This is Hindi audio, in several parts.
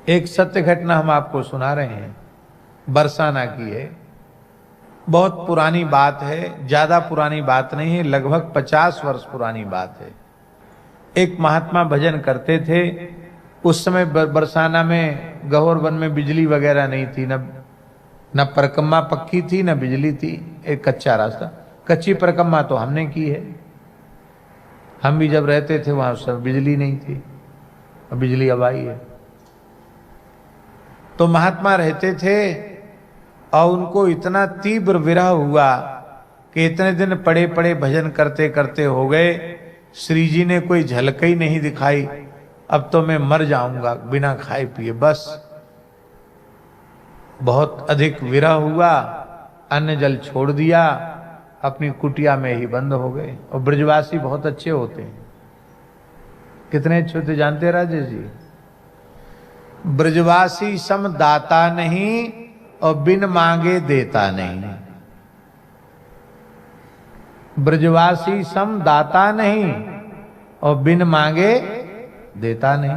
एक सत्य घटना हम आपको सुना रहे हैं, बरसाना की है। बहुत पुरानी बात है, ज्यादा पुरानी बात नहीं है, लगभग 50 वर्ष पुरानी बात है। एक महात्मा भजन करते थे। उस समय बरसाना में गहोर वन में बिजली वगैरह नहीं थी, न परिक्रमा पक्की थी न बिजली थी, एक कच्चा रास्ता। कच्ची परिक्रमा तो हमने की है, हम भी जब रहते थे वहां उस समय बिजली नहीं थी, अब बिजली अब आई है। तो महात्मा रहते थे और उनको इतना तीव्र विरह हुआ कि इतने दिन पड़े पड़े भजन करते करते हो गए, श्री जी ने कोई झलक ही नहीं दिखाई। अब तो मैं मर जाऊंगा बिना खाए पिए, बस बहुत अधिक विरह हुआ, अन्न जल छोड़ दिया, अपनी कुटिया में ही बंद हो गए। और ब्रजवासी बहुत अच्छे होते हैं। कितने अच्छे होते जानते हैं राजेश जी? ब्रजवासी सम दाता नहीं और बिन मांगे देता नहीं। ब्रजवासी सम दाता नहीं और बिन मांगे देता नहीं।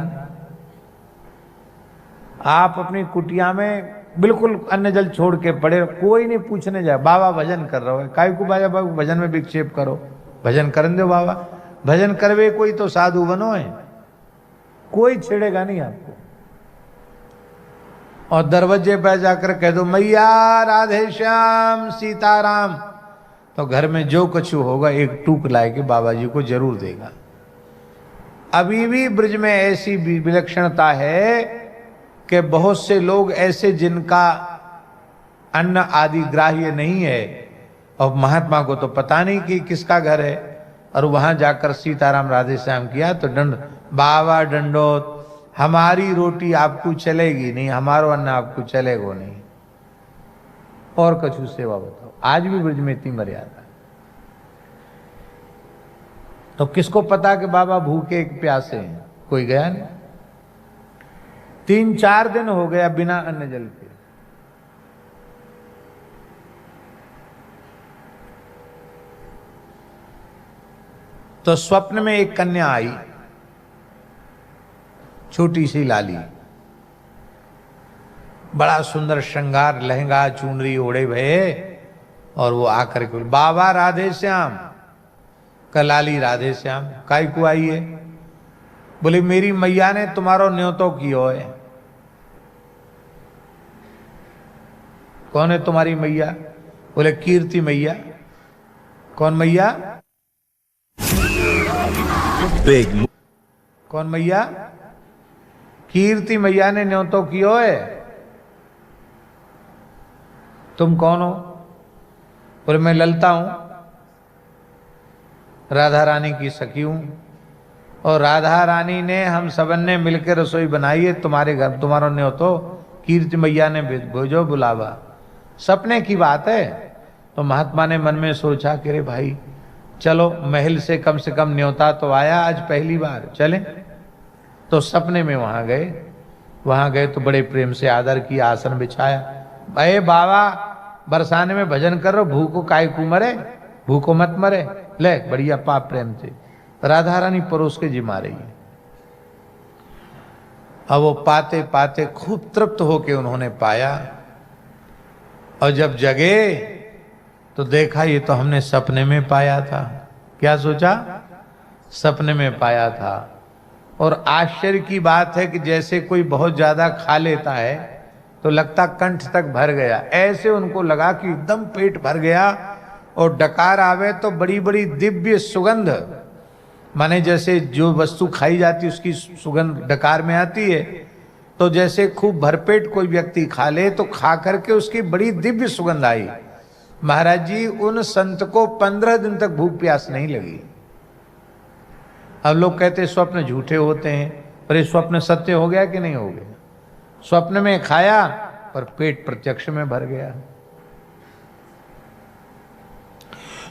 आप अपनी कुटिया में बिल्कुल अन्न जल छोड़ के पड़े, कोई नहीं पूछने जाए बाबा भजन कर रहे हो, काय को बाबा भजन में विक्षेप करो, भजन करने दो बाबा, भजन करवे कोई तो साधु बनो है, कोई छेड़ेगा नहीं आपको। और दरवाजे पर जाकर कह दो मैया राधे श्याम सीताराम, तो घर में जो कछु होगा एक टूक लाए के बाबा जी को जरूर देगा। अभी भी ब्रज में ऐसी विलक्षणता है कि बहुत से लोग ऐसे जिनका अन्न आदि ग्राह्य नहीं है और महात्मा को तो पता नहीं कि किसका घर है, और वहां जाकर सीताराम राधे श्याम किया तो दंड बाबा दंडोत, हमारी रोटी आपको चलेगी नहीं, हमारो अन्न आपको चलेगा नहीं। और कछु सेवा बताओ, आज भी ब्रज में इतनी मर्यादा। तो किसको पता कि बाबा भूखे प्यासे हैं? कोई गया नहीं। 3-4 दिन हो गया बिना अन्न जल के। तो स्वप्न में एक कन्या आई, छोटी सी लाली, बड़ा सुंदर श्रृंगार, लहंगा चुनरी ओढ़े भये, और वो आकर के बाबा राधे श्याम। कलाली राधे श्याम काय को आई है? बोले मेरी मैया ने तुम्हारो न्योतो कियो है। कौन है तुम्हारी मैया? बोले कीर्ति मैया। कौन मैया? कौन मैया? कीर्ति मैया ने न्योतो कियो है। तुम कौन हो? बोले मैं ललता हूं, राधा रानी की सखी हूं, और राधा रानी ने हम सबन ने मिलकर रसोई बनाई है तुम्हारे घर, तुम्हारा न्योतो कीर्ति मैया ने भेजो बुलावा। सपने की बात है। तो महात्मा ने मन में सोचा कि रे भाई चलो महल से कम न्योता तो आया, आज पहली बार चलें। तो सपने में वहां गए तो बड़े प्रेम से आदर किया, आसन बिछाया। अरे बाबा बरसाने में भजन कर रहे हो, भूखो काय को मरे, भूखो मत मरे, ले बढ़िया पाप प्रेम से। राधा रानी परोस के जिमा रही है। अब वो पाते पाते खूब तृप्त होके उन्होंने पाया, और जब जगे तो देखा ये तो हमने सपने में पाया था। क्या सोचा? सपने में पाया था। और आश्चर्य की बात है कि जैसे कोई बहुत ज्यादा खा लेता है तो लगता कंठ तक भर गया, ऐसे उनको लगा कि एकदम पेट भर गया। और डकार आवे तो बड़ी बड़ी दिव्य सुगंध, माने जैसे जो वस्तु खाई जाती है उसकी सुगंध डकार में आती है, तो जैसे खूब भरपेट कोई व्यक्ति खा ले तो खा करके उसकी बड़ी दिव्य सुगंध आई। महाराज जी उन संत को 15 दिन तक भूख प्यास नहीं लगी। अब लोग कहते हैं स्वप्न झूठे होते हैं, पर ये स्वप्न सत्य हो गया कि नहीं हो गया? स्वप्न में खाया पर पेट प्रत्यक्ष में भर गया।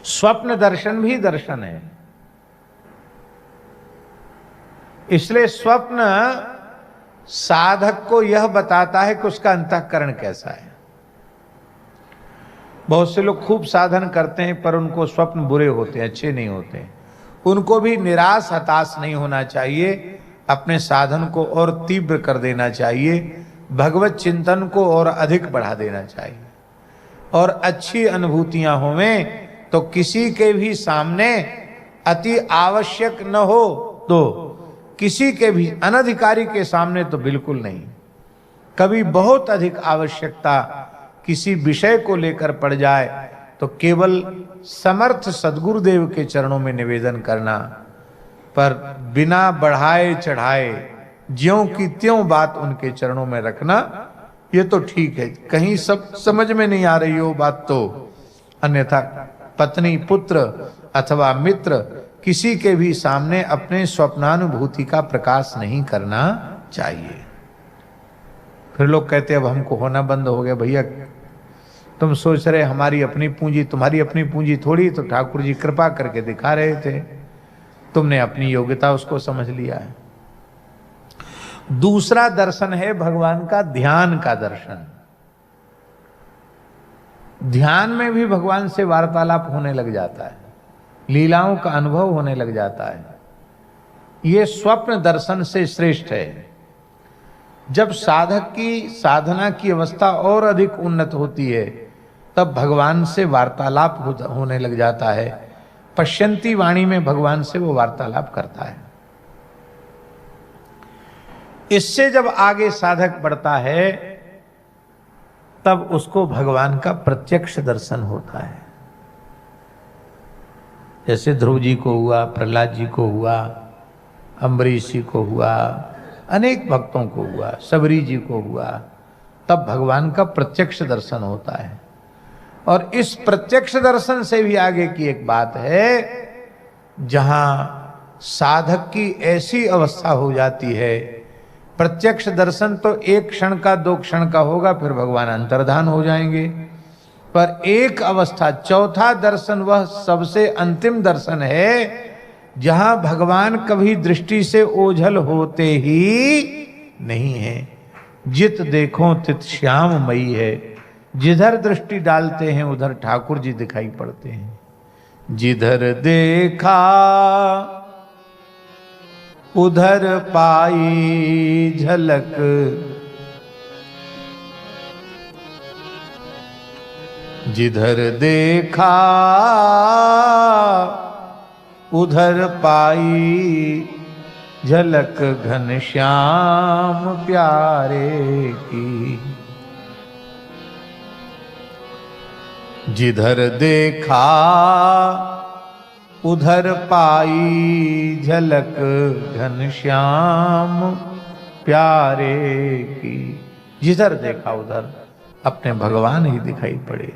स्वप्न दर्शन भी दर्शन है। इसलिए स्वप्न साधक को यह बताता है कि उसका अंतःकरण कैसा है। बहुत से लोग खूब साधन करते हैं पर उनको स्वप्न बुरे होते हैं, अच्छे नहीं होते हैं। उनको भी निराश हताश नहीं होना चाहिए, अपने साधन को और तीव्र कर देना चाहिए, भगवत चिंतन को और अधिक बढ़ा देना चाहिए। और अच्छी अनुभूतियां होवें तो किसी के भी सामने अति आवश्यक न हो तो किसी के भी अनधिकारी के सामने तो बिल्कुल नहीं। कभी बहुत अधिक आवश्यकता किसी विषय को लेकर पड़ जाए तो केवल समर्थ सद्गुरुदेव के चरणों में निवेदन करना, पर बिना बढ़ाए चढ़ाए ज्यों की त्यों बात उनके चरणों में रखना, ये तो ठीक है। कहीं सब समझ में नहीं आ रही हो बात तो अन्यथा पत्नी, पुत्र अथवा मित्र किसी के भी सामने अपने स्वप्नानुभूति का प्रकाश नहीं करना चाहिए। फिर लोग कहते अब हमको होना बंद हो गया। भैया तुम सोच रहे हमारी अपनी पूंजी, तुम्हारी अपनी पूंजी थोड़ी, तो ठाकुर जी कृपा करके दिखा रहे थे, तुमने अपनी योग्यता उसको समझ लिया है। दूसरा दर्शन है भगवान का ध्यान का दर्शन। ध्यान में भी भगवान से वार्तालाप होने लग जाता है, लीलाओं का अनुभव होने लग जाता है। ये स्वप्न दर्शन से श्रेष्ठ है। जब साधक की साधना की अवस्था और अधिक उन्नत होती है तब भगवान से वार्तालाप होने लग जाता है। पश्यंती वाणी में भगवान से वो वार्तालाप करता है। इससे जब आगे साधक बढ़ता है तब उसको भगवान का प्रत्यक्ष दर्शन होता है। जैसे ध्रुव जी को हुआ, प्रहलाद जी को हुआ, अम्बरीश जी को हुआ, अनेक भक्तों को हुआ, सबरी जी को हुआ, तब भगवान का प्रत्यक्ष दर्शन होता है। और इस प्रत्यक्ष दर्शन से भी आगे की एक बात है, जहां साधक की ऐसी अवस्था हो जाती है, प्रत्यक्ष दर्शन तो एक क्षण का, 2 क्षण का होगा, फिर भगवान अंतर्धान हो जाएंगे। पर एक अवस्था, चौथा दर्शन, वह सबसे अंतिम दर्शन है जहां भगवान कभी दृष्टि से ओझल होते ही नहीं है। जित देखो तित श्याममयी है, जिधर दृष्टि डालते हैं उधर ठाकुर जी दिखाई पड़ते हैं। जिधर देखा उधर पाई झलक, जिधर देखा उधर पाई झलक, घनश्याम प्यारे की। जिधर देखा उधर पाई झलक, घनश्याम प्यारे की। जिधर देखा उधर अपने भगवान ही दिखाई पड़े।